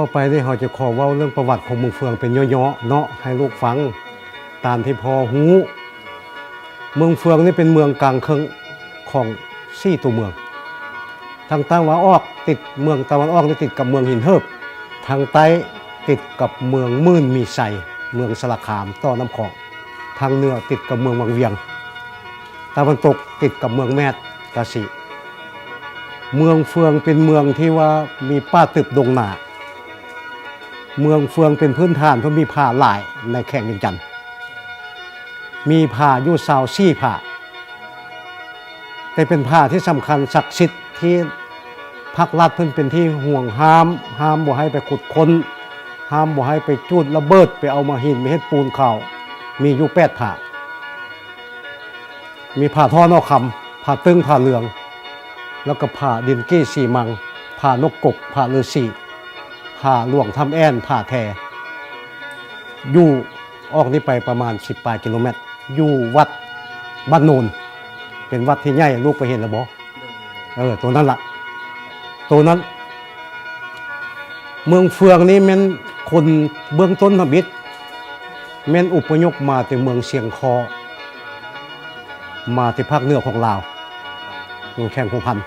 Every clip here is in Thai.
ต่อไปนี่เราจะขอเว้าเรื่องประวัติของเมืองเฟืองเป็นย่อๆเนาะให้ลูกฟังตามที่พอฮู้เมืองเฟืองนี่เป็นเมืองกลางเคืองของ4ตัวเมืองทางตะวันออกติดเมืองตะวันออกนี่ติดกับเมืองหินเหิบทางใต้ติดกับเมืองมื่นมีไซเมืองสระขามต่อน้ำของทางเหนือติดกับเมืองวังเวียงตะวันตกติดกับเมืองแมดกาสีเมืองเฟืองเป็นเมืองที่ว่ามีป่าตึบดงหนาเมืองเฟืองเป็นพื้นฐานเพราะมีผ้าหลายในแข่งจันทร์มีผ้าอยู่ซาวซี่ผ้าแต่เป็นผ้าที่สำคัญศักดิ์สิทธิ์ที่ภาครัฐเพิ่นเป็นที่ห่วงห้ามบ่ให้ไปขุดค้นห้ามบ่ให้ไปจุดระเบิดไปเอามาหินมาเฮ็ดปูนเข้ามีอยู่8ผ้ามีผ้าท่อนอกคำผ้าตึงผ้าเหลืองแล้วก็ผ้าดินกี้สีมังผ้านกกบผ้าฤาษีผ้าหลวงทำแอ่นผ้าแทอยู่ออกนี้ไปประมาณ18 กิโลเมตรอยู่วัดบ้านโนนเป็นวัดที่ใหญ่ลูกไปเห็นแล้วบ่ตัวนั้นล่ะตัวนั้นเมืองเฟืองนี่แม่นคนเบื้องต้นทบิดแม่นอุปยกมาจากเมืองเชียงคอมาที่ภาคเหนือของลาวแข่งของพัน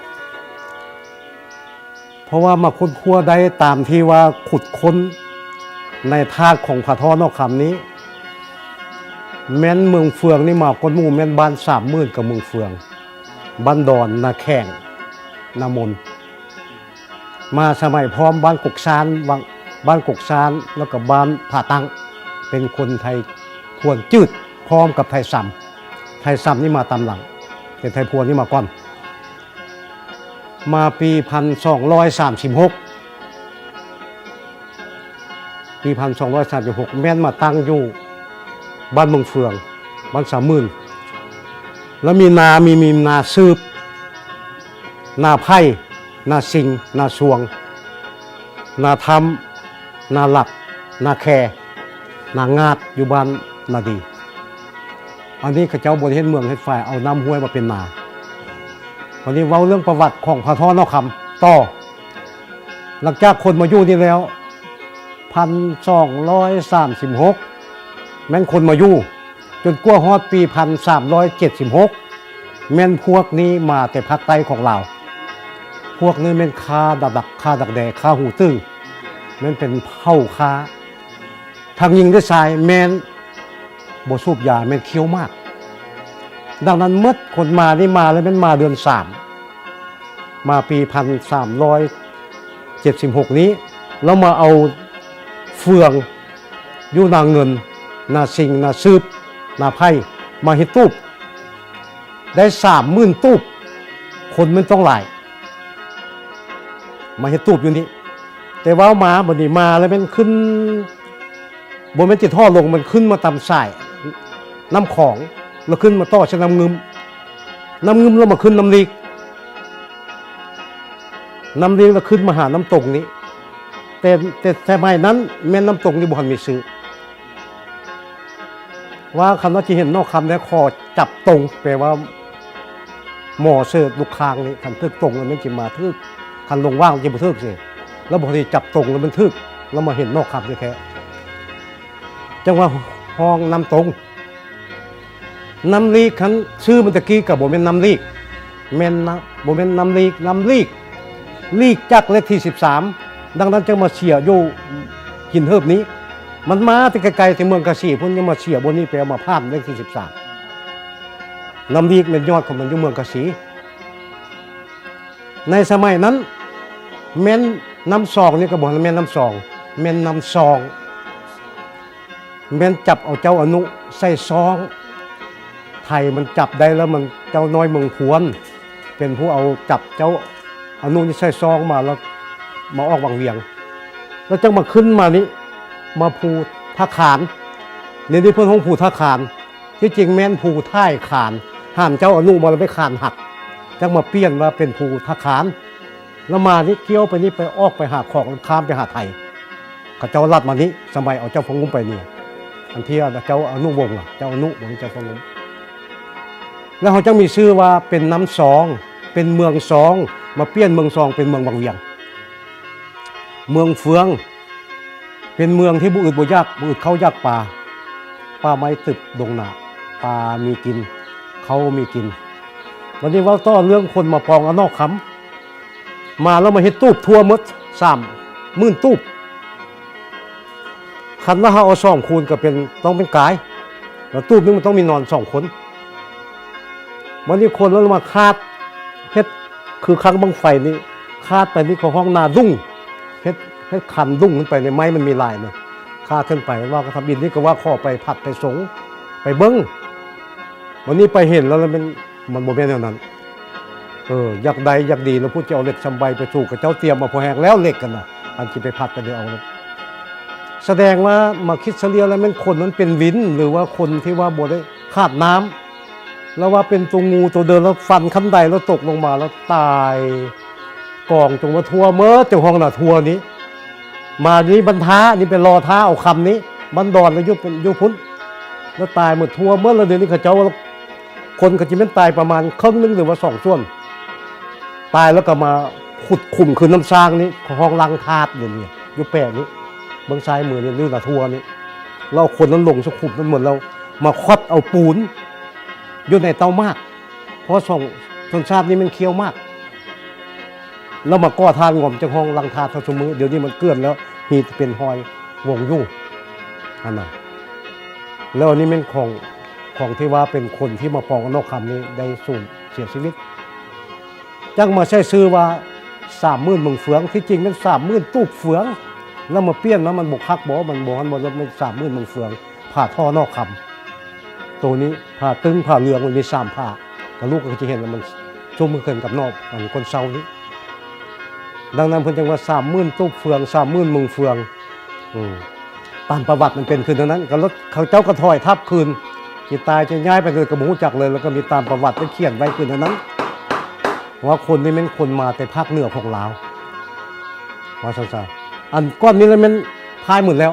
เพราะว่ามาค้นคว้าได้ตามที่ว่าขุดค้นในธาตุของผาท่อนอกคำนี้แม่นเมืองเฟืองนี่มาก้นหมู่แม่นบ้าน30,000กับเมืองเฟืองบ้านดอนนาแข่งนามนมาสมัยพร้อมบ้านกกซานบ้านกกซานแล้วก็บ้านผาตังเป็นคนไทยพวนจืดพร้อมกับไทยซ้ำนี่มาตามหลังแต่ไทยพวนนี่มาก่อนมาปี 1236 ปี 1236 แม่นมาตั้งอยู่บ้านเมืองเฟืองบ้าน30,000แล้วมีนาซืบนาไผ่นาสิงนาสวงนาทำนาหลับนาแคนางาดอยู่บ้านนาดีอันนี้ข้าเจ้าบริเฮ็ดเมืองเฮ็ดฝ่ายเอาน้ำห้วยมาเป็นนาวันนี้เว้าเรื่องประวัติของผาท่อนอกคำต่อหลังจากคนมาอยู่นี่แล้ว 1236 แม่นคนมาอยู่จนกว่าฮอดปี 1376 แม่นพวกนี้มาแต่ภาคใต้ของลาวพวกนี้แม่นคาดักแดคาหูตื้อแม่นเป็นเผ่าคาทางยิงด้วยทรายแม่นบ่สูบยาแม่นเคี้ยวมากดังนั้นเมื่อคนมานี่มาแล้วแม่นมาเดือน3มาปี 1376 นี้แล้วมาเอาเฟืองอยู่นาเงินนาสิงนาซืบนาไผ่มาเฮ็ดตูบได้ 30,000 ตูบคนมันต้องหลายมาเฮ็ดตูบอยู่นี่แต่ว่ามาบัดนี้มาแล้วมันขึ้นบ่แม่นติดท่อลงมันขึ้นมาตามสายน้ำของแล้วขึ้นมาต่อชะน้ำงึมแล้วมาขึ้นน้ำลีกแล้วขึ้นมาหาน้ำตกนี้แต่สมัยนั้นแม่น้ำตกนี่บ่ทันมีซื้อว่าคำว่าที่เห็นนอกคำแล้วคอจับตรงแปลว่าหมอเสิร์ฟลูกคางนี่คันทึกตรงแล้วมันจะมาทึกคันลงว่างจะบ่ทึกสิแล้วบางทีจับตรงแล้วมันทึกแล้วมาเห็นนอกคำแท้ๆจังว่าห้องน้ำตรงน้ำลีกคันชื่อมันตะกี้กับบ่แม่นน้ำลีกแม่นนะบ่แม่นน้ำลีกจักเลขที่13ดังนั้นจึงมาเสียอยู่หินเหิบนี้มันมาแต่ไกลๆที่เมืองกะสีพุ่นยังมาเสียบนนี้ไปเอามาพาดเลขที่13น้ำลีกเป็นยอดของมันอยู่เมืองกะสีในสมัยนั้นแม่นน้ำซองนี่ก็บอกแม่นน้ำซองแม่นน้ำซองแม่นจับเอาเจ้าอนุใส่ซองไทยมันจับได้แล้วมันเจ้าน้อยเมืองพวนเป็นผู้เอาจับเจ้าอนุนี่ใส่ซองมาแล้วมาออกวังเวียงแล้วจังมาขึ้นมานี้มาภูท่าขานในที่เพิ่นของภูท่าขานที่จริงแม่นภูท่ายขานห้ามเจ้าอนุมาแล้วไม่ขานหักจังมาเปลี่ยนว่าเป็นภูท่าขานแล้วมานี่เกี้ยวไปนี่ไปออกไปหาของข้ามไปหาไทยกับเจ้าลัดมานี้สมัยเอาเจ้าฟงงุ้มไปนี่อันที่เจ้าอนุวงศ์เจ้าอนุวงศ์เจ้าฟงงุ้มแล้วเขาจังมีชื่อว่าเป็นน้ำซองเป็นเมืองซองมาเปลี่ยนเมืองซองเป็นเมืองวังเวียง เมืองเฟือง เป็นเมืองที่บ่อึดบ่ยากบ่อึดเขายากป่าป่าไม้ตึบดงหนาป่ามีกินเขามีกินวันนี้เว้าต่อเรื่องคนมาปองอนอกคำมาแล้วมาเฮ็ดตูบทั่วหมด30,000ตูบคันว่าเฮาเอา2คูณก็เป็นต้องเป็นกายแล้วตูบนึงมันต้องมีนอน2คนวันนี้คนแล้วมาคาดเฮ็ดคือครั้งบังไฟนี้คาดไปนี่ของห้องนาดุ้งเฮ็ดคันดุ้งขึ้นไปในไม้มันมีลายเนาะคาดขึ้นไปว่าก็ทำบินนี่ก็ว่าข้อไปผัดไปสงไปเบิ้งวันนี้ไปเห็นแล้วมันโมเมนต์เท่านั้นอยากใดอยากดีแล้วพูดจะเอาเหล็กชำใบไปสู่กับเจ้าเตรียมมาพอแหกแล้วเหล็กกันนะอันที่ไปผัดกันเดี๋ยวเอาแสดงว่ามาคิดเฉลียวแล้วมันคนนั้นเป็นวินหรือว่าคนที่ว่าบ่ได้ขาดน้ำแล้วว่าเป็นตัวงูตัวเดินแล้วฟันขั้นใดแล้วตกลงมาแล้วตายกองจงมาทัวเมื่อเจ้าห้องน่ะทัวนี้มานี้บรรท้านี่เป็นรอท้าเอาคำนี้บันดอนแล้วยุพุ้นแล้วตายหมดทัวเมื่อแล้วเดี๋ยวนี้เขาเจ้าคนก็จะเป็นตายประมาณครึ่งนึงหรือว่า2 ส่วนตายแล้วก็มาขุดขุ่มคือน้ำซางนี้ห้องลังทาดอย่างนี้อยู่แปะนี้บางซ้ายมือนี่ลื่นทัวนี้เราคนนั้นลงสุขุมนั้นเหมือนเรามาคดเอาปูนอยู่ในเตามากเพราะชนชาตินี้มันเคี้ยวมากแล้วมาก่อทานงอมจากห้องลังทาทัศมือเดี๋ยวนี้มันเกลื่อนแล้วมีเป็นหอยวงยู่อันนั้นแล้วอันนี้เป็นของที่ว่าเป็นคนที่มาปองนอกคำนี้ได้สูญเสียชีวิตจังมาใช้ซื้อว่า30,000 เมืองเฟืองที่จริงมัน30,000 ตูบเฟืองแล้วมาเปลี่ยนแล้วมันบกคักบอกมันบอกแล้วมัน30,000 เมืองเฟืองผ่าท่อนอกคำตัวนี้ผ่าตึงผ่าเรืองมันมี3ผ่าแต่ลูกก็จะเห็นว่ามันชุ่มเกินกับนอกมันคนเศร้านี้ดังนั้นเพิ่นจึงว่า30,000 ตูบเฟือง30,000 เมืองเฟืองตามประวัติมันเป็นคืนนั้นก็รถเขาเจ้ากระถอยทับคืนที่ตายจะย้ายไปเลยกระมูจักเลยแล้วก็มีตามประวัติได้เขียนไว้คืนนั้นว่าคนนี้เป็นคนมาแต่ภาคเหนือของลาวว่าซะอันก้อนนี้แล้วมันพายหมดแล้ว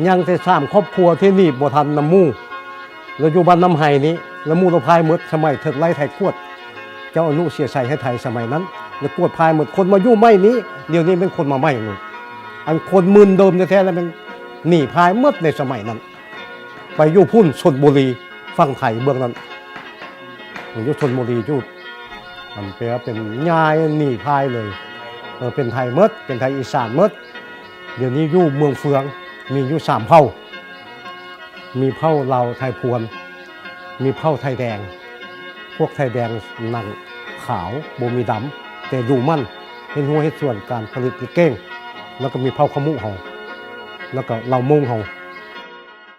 ยังแต่3 ครอบครัวที่นี่บ่ทันน้ำมู่แล้วอยู่บ้านน้ำไห้นี้แล้วมู่เราพายหมดสมัยเถิดไล่ไทยขวดเจ้าอนุเสียใส่ให้ไทยสมัยนั้นแล้วกวดพายหมดคนมาอยู่ไม่นี้เดี๋ยวนี้เป็นคนมาไม่หมดอันคนมึนเดิมแท้ๆแล้วมันหนีพายเมื่อในสมัยนั้นไปอยู่พุ่นชลบุรีฝั่งไทยเบื้องนั้นอยู่ชลบุรีอยู่มันเป็นยายหนีพายเลยเป็นไทยเมื่อเป็นไทยอีสานเมื่อเดี๋ยวนี้อยู่เมืองเฟืองมีอยู่3 เผ่ามีเผ่าลาวไทยพวนมีเผ่าไทยแดงพวกไทยแดงหนังขาวโบมีดำแต่ดูมั่นเห็นหัวเห็นส่วนการผลิตเก้งแล้วก็มีเผ่าขมุเฮาแล้วก็เหล่ามงเฮา